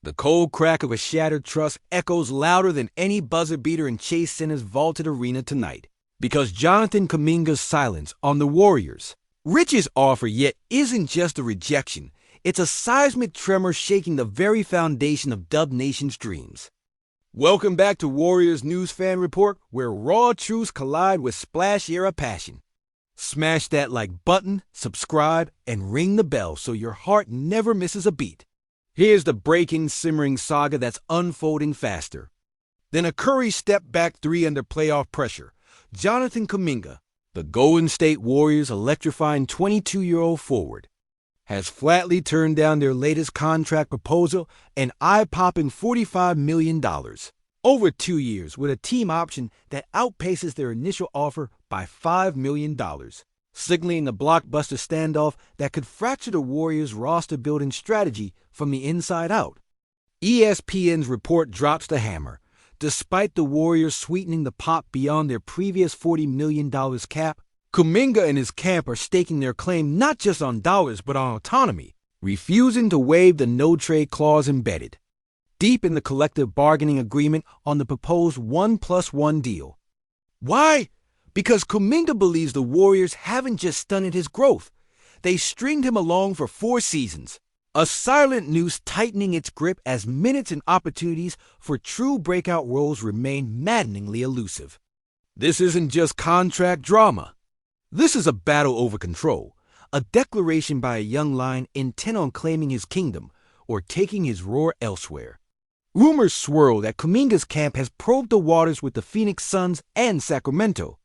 The cold crack of a shattered truss echoes louder than any buzzer beater in Chase Center's vaulted arena tonight, because Jonathan Kuminga's silence on the Warriors' richest offer yet isn't just a rejection, it's a seismic tremor shaking the very foundation of Dub Nation's dreams. Welcome back to Warriors News Fan Report, where raw truths collide with splash-era passion. Smash that like button, subscribe, and ring the bell so your heart never misses a beat. Here's the breaking, simmering saga that's unfolding faster than a Curry step-back three under playoff pressure. Jonathan Kuminga, the Golden State Warriors' electrifying 22-year-old forward, has flatly turned down their latest contract proposal, an eye-popping $45 million, over 2 years, with a team option that outpaces their initial offer by $5 million, signaling the blockbuster standoff that could fracture the Warriors' roster-building strategy from the inside out. ESPN's report drops the hammer. Despite the Warriors sweetening the pot beyond their previous $40 million cap, Kuminga and his camp are staking their claim not just on dollars but on autonomy, refusing to waive the no-trade clause embedded deep in the collective bargaining agreement on the proposed 1+1 deal. Why? Because Kuminga believes the Warriors haven't just stunted his growth. They stringed him along for 4 seasons, a silent noose tightening its grip as minutes and opportunities for true breakout roles remain maddeningly elusive. This isn't just contract drama. This is a battle over control, a declaration by a young lion intent on claiming his kingdom or taking his roar elsewhere. Rumors swirl that Kuminga's camp has probed the waters with the Phoenix Suns and Sacramento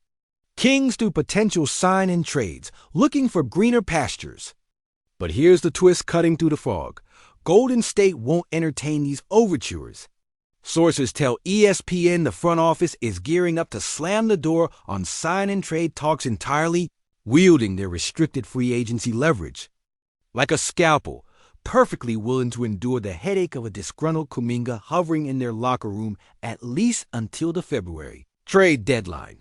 Kings through potential sign-in trades, looking for greener pastures. But here's the twist cutting through the fog. Golden State won't entertain these overtures. Sources tell ESPN the front office is gearing up to slam the door on sign-and-trade talks entirely, wielding their restricted free agency leverage. Like a scalpel, perfectly willing to endure the headache of a disgruntled Kuminga hovering in their locker room at least until the February trade deadline.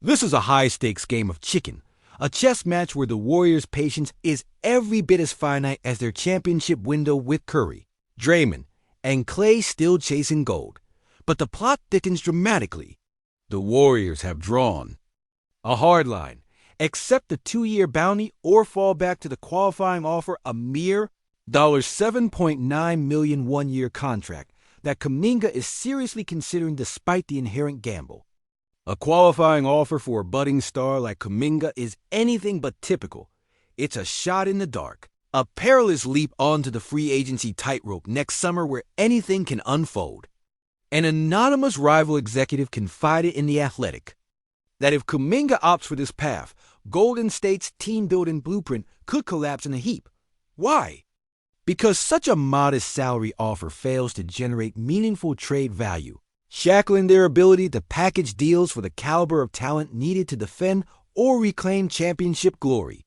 This is a high-stakes game of chicken, a chess match where the Warriors' patience is every bit as finite as their championship window with Curry, Draymond, and Clay still chasing gold. But the plot thickens dramatically. The Warriors have drawn a hard line. Accept the 2-year bounty or fall back to the qualifying offer, a mere $7.9 million one-year contract that Kuminga is seriously considering despite the inherent gamble. A qualifying offer for a budding star like Kuminga is anything but typical. It's a shot in the dark, a perilous leap onto the free agency tightrope next summer where anything can unfold. An anonymous rival executive confided in The Athletic that if Kuminga opts for this path, Golden State's team-building blueprint could collapse in a heap. Why? Because such a modest salary offer fails to generate meaningful trade value, shackling their ability to package deals for the caliber of talent needed to defend or reclaim championship glory.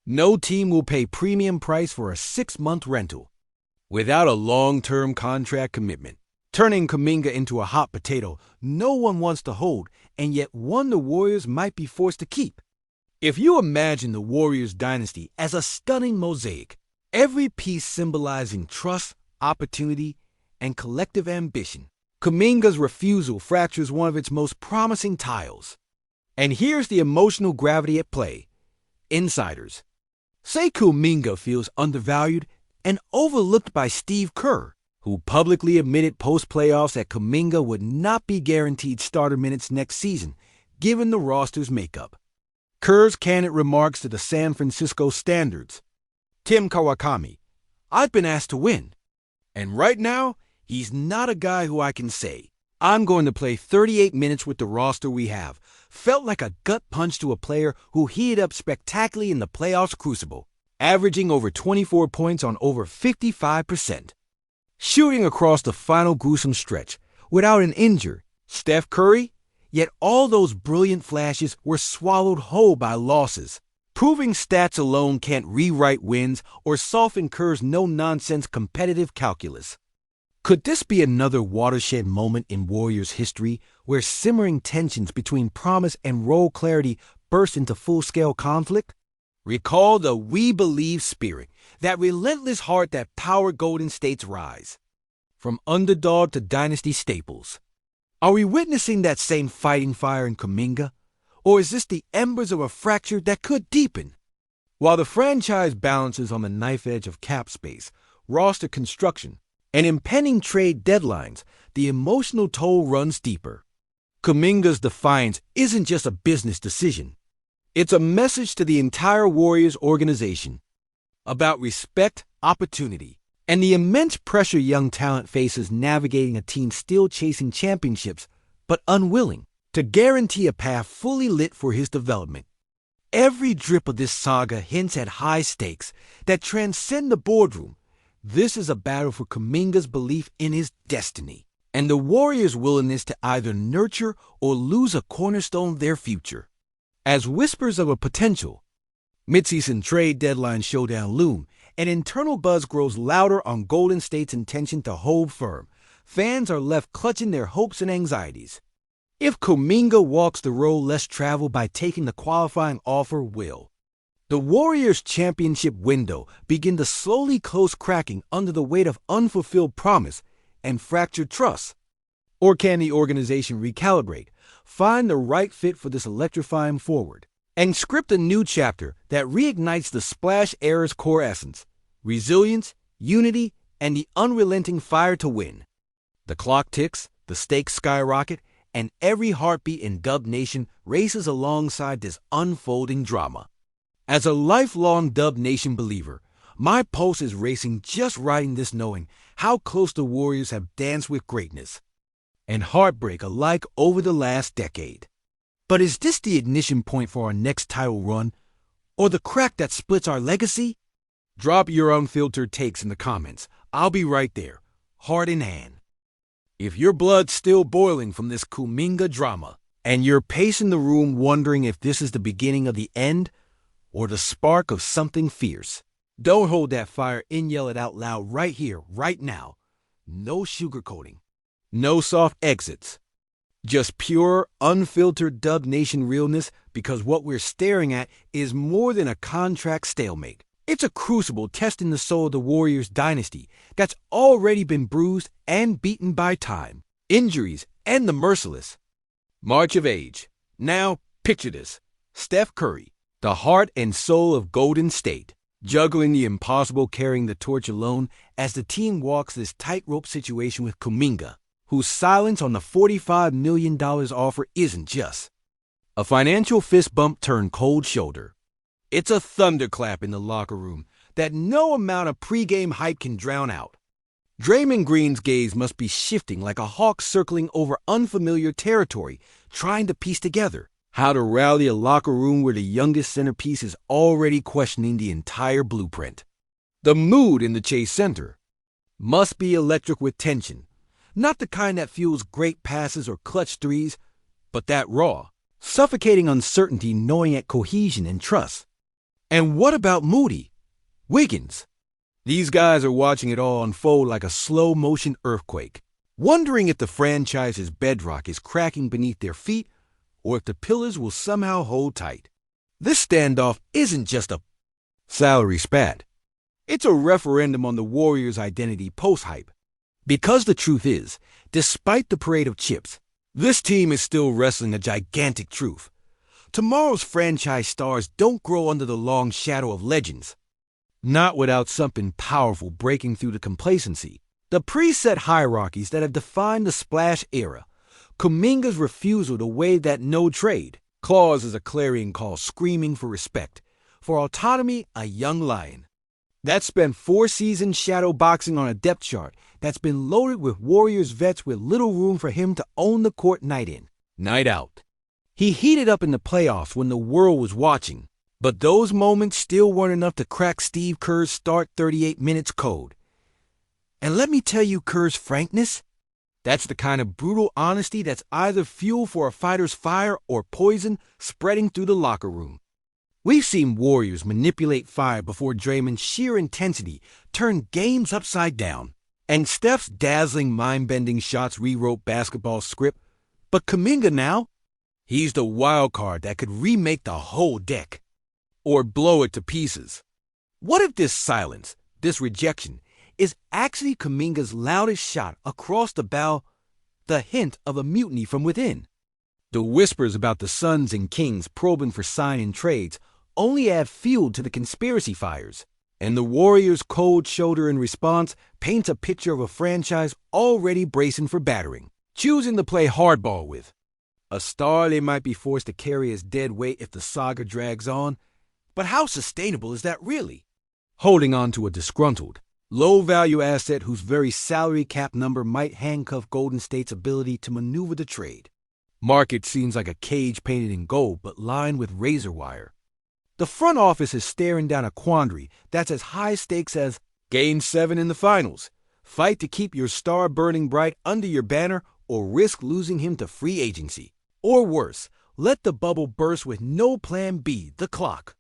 No team will pay premium price for a 6-month rental without a long-term contract commitment, turning Kuminga into a hot potato no one wants to hold, and yet one the Warriors might be forced to keep. If you imagine the Warriors dynasty as a stunning mosaic, every piece symbolizing trust, opportunity, and collective ambition, Kuminga's refusal fractures one of its most promising tiles. And here's the emotional gravity at play. Insiders say Kuminga feels undervalued and overlooked by Steve Kerr, who publicly admitted post-playoffs that Kuminga would not be guaranteed starter minutes next season, given the roster's makeup. Kerr's candid remarks to the San Francisco Standards: Tim Kawakami, I've been asked to win. And right now, he's not a guy who I can say, I'm going to play 38 minutes with the roster we have. Felt like a gut punch to a player who heated up spectacularly in the playoffs crucible, averaging over 24 points on over 55%. Shooting across the final gruesome stretch without an injury. Steph Curry? Yet all those brilliant flashes were swallowed whole by losses. Proving stats alone can't rewrite wins or soften Kerr's no-nonsense competitive calculus. Could this be another watershed moment in Warriors history where simmering tensions between promise and role clarity burst into full-scale conflict? Recall the "we believe" spirit, that relentless heart that powered Golden State's rise. from underdog to dynasty staples. Are we witnessing that same fighting fire in Kuminga, or is this the embers of a fracture that could deepen? While the franchise balances on the knife edge of cap space, roster construction, and impending trade deadlines, the emotional toll runs deeper. Kuminga's defiance isn't just a business decision. It's a message to the entire Warriors organization about respect, opportunity, and the immense pressure young talent faces navigating a team still chasing championships but unwilling to guarantee a path fully lit for his development. Every drip of this saga hints at high stakes that transcend the boardroom. This is a battle for Kuminga's belief in his destiny and the Warriors' willingness to either nurture or lose a cornerstone of their future. As whispers of a potential midseason trade deadline showdown loom, and internal buzz grows louder on Golden State's intention to hold firm, fans are left clutching their hopes and anxieties. If Kuminga walks the road less traveled by taking the qualifying offer, will the Warriors' championship window begin to slowly close, cracking under the weight of unfulfilled promise and fractured trust? Or can the organization recalibrate, find the right fit for this electrifying forward, and script a new chapter that reignites the Splash era's core essence: resilience, unity, and the unrelenting fire to win? The clock ticks, the stakes skyrocket, and every heartbeat in Dub Nation races alongside this unfolding drama. As a lifelong Dub Nation believer, my pulse is racing just writing this, knowing how close the Warriors have danced with greatness and heartbreak alike over the last decade. But is this the ignition point for our next title run, or the crack that splits our legacy? Drop your unfiltered takes in the comments. I'll be right there, heart in hand. If your blood's still boiling from this Kuminga drama, and you're pacing the room wondering if this is the beginning of the end or the spark of something fierce, don't hold that fire in, yell it out loud right here, right now. No sugarcoating, no soft exits. Just pure, unfiltered Dub Nation realness, because what we're staring at is more than a contract stalemate. It's a crucible testing the soul of the Warriors dynasty that's already been bruised and beaten by time, injuries, and the merciless march of age. Now, picture this: Steph Curry, the heart and soul of Golden State, juggling the impossible, carrying the torch alone as the team walks this tightrope situation with Kuminga, whose silence on the $45 million offer isn't just a financial fist bump turned cold shoulder. It's a thunderclap in the locker room that no amount of pregame hype can drown out. Draymond Green's gaze must be shifting like a hawk circling over unfamiliar territory, trying to piece together how to rally a locker room where the youngest centerpiece is already questioning the entire blueprint. The mood in the Chase Center must be electric with tension. Not the kind that fuels great passes or clutch threes, but that raw, suffocating uncertainty gnawing at cohesion and trust. And what about Moody, Wiggins? These guys are watching it all unfold like a slow-motion earthquake, wondering if the franchise's bedrock is cracking beneath their feet or if the pillars will somehow hold tight. This standoff isn't just a salary spat. It's a referendum on the Warriors' identity post-hype. Because the truth is, despite the parade of chips, this team is still wrestling a gigantic truth. Tomorrow's franchise stars don't grow under the long shadow of legends. Not without something powerful breaking through the complacency, the preset hierarchies that have defined the Splash era. Kuminga's refusal to waive that no-trade clause is a clarion call screaming for respect, for autonomy, a young lion that spent 4 seasons shadow boxing on a depth chart that's been loaded with Warriors vets with little room for him to own the court night in, night out. He heated up in the playoffs when the world was watching, but those moments still weren't enough to crack Steve Kerr's start 38 minutes code. And let me tell you, Kerr's frankness, that's the kind of brutal honesty that's either fuel for a fighter's fire or poison spreading through the locker room. We've seen Warriors manipulate fire before Draymond's sheer intensity turned games upside down, and Steph's dazzling, mind-bending shots rewrote basketball script. But Kuminga now? He's the wild card that could remake the whole deck or blow it to pieces. What if this silence, this rejection, is actually Kuminga's loudest shot across the bow, the hint of a mutiny from within. The whispers about the Suns and Kings probing for sign-in trades only add fuel to the conspiracy fires, and the Warriors' cold shoulder in response paints a picture of a franchise already bracing for battering, choosing to play hardball with. A star they might be forced to carry as dead weight if the saga drags on, but how sustainable is that really? Holding on to a disgruntled, low-value asset whose very salary cap number might handcuff Golden State's ability to maneuver the trade. Market seems like a cage painted in gold but lined with razor wire. The front office is staring down a quandary that's as high stakes as Game 7 in the finals. Fight to keep your star burning bright under your banner or risk losing him to free agency. Or worse, let the bubble burst with no plan B, the clock.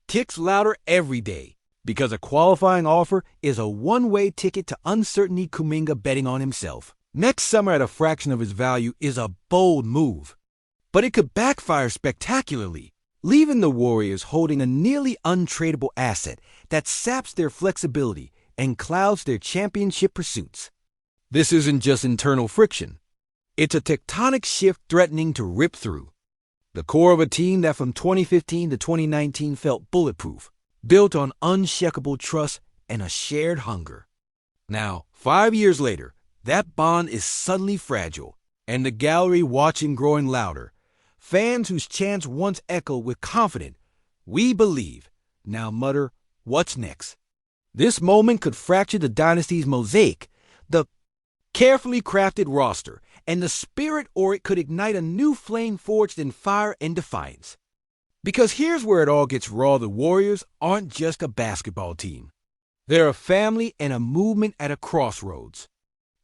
Ticks louder every day because a qualifying offer is a one-way ticket to uncertainty. Kuminga betting on himself next summer at a fraction of his value is a bold move. But it could backfire spectacularly, leaving the Warriors holding a nearly untradeable asset that saps their flexibility and clouds their championship pursuits. This isn't just internal friction. It's a tectonic shift threatening to rip through the core of a team that from 2015 to 2019 felt bulletproof, built on unshakable trust and a shared hunger. Now, 5 years later, that bond is suddenly fragile, and the gallery watching growing louder. Fans whose chants once echoed with confident, "We believe," now mutter, "What's next?" This moment could fracture the dynasty's mosaic, the carefully crafted roster, and the spirit, or it could ignite a new flame forged in fire and defiance. Because here's where it all gets raw. The Warriors aren't just a basketball team. They're a family and a movement at a crossroads.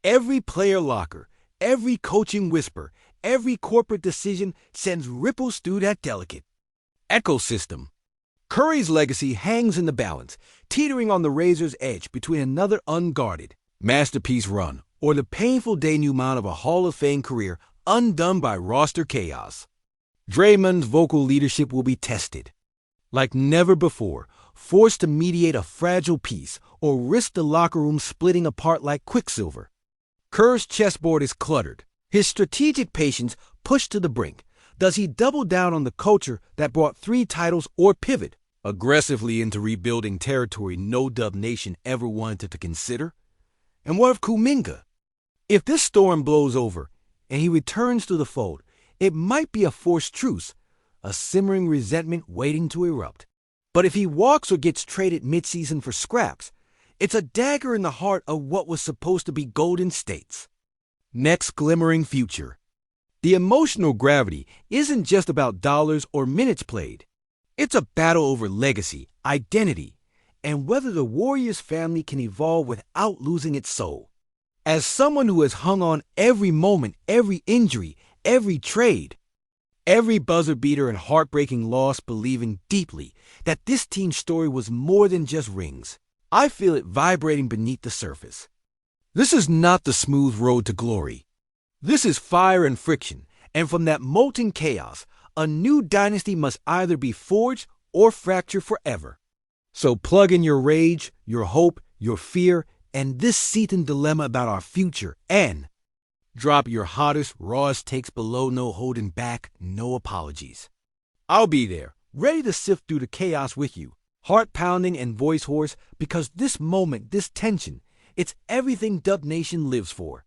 Every player locker, every coaching whisper, every corporate decision sends ripples through that delicate ecosystem. Curry's legacy hangs in the balance, teetering on the razor's edge between another unguarded masterpiece run or the painful denouement of a Hall of Fame career undone by roster chaos. Draymond's vocal leadership will be tested like never before, forced to mediate a fragile peace or risk the locker room splitting apart like quicksilver. Kerr's chessboard is cluttered, his strategic patience pushed to the brink. Does he double down on the culture that brought 3 titles or pivot aggressively into rebuilding territory no Dub Nation ever wanted to consider? And what of Kuminga? If this storm blows over and he returns to the fold, it might be a forced truce, a simmering resentment waiting to erupt. But if he walks or gets traded midseason for scraps, it's a dagger in the heart of what was supposed to be Golden State's next glimmering future. The emotional gravity isn't just about dollars or minutes played. It's a battle over legacy, identity, and whether the Warriors family can evolve without losing its soul. As someone who has hung on every moment, every injury, every trade, every buzzer beater and heartbreaking loss, believing deeply that this team's story was more than just rings, I feel it vibrating beneath the surface. This is not the smooth road to glory. This is fire and friction, and from that molten chaos, a new dynasty must either be forged or fractured forever. So plug in your rage, your hope, your fear, and this seething dilemma about our future, and drop your hottest, rawest takes below. No holding back, no apologies. I'll be there, ready to sift through the chaos with you, heart pounding and voice hoarse, because this moment, this tension, it's everything Dub Nation lives for.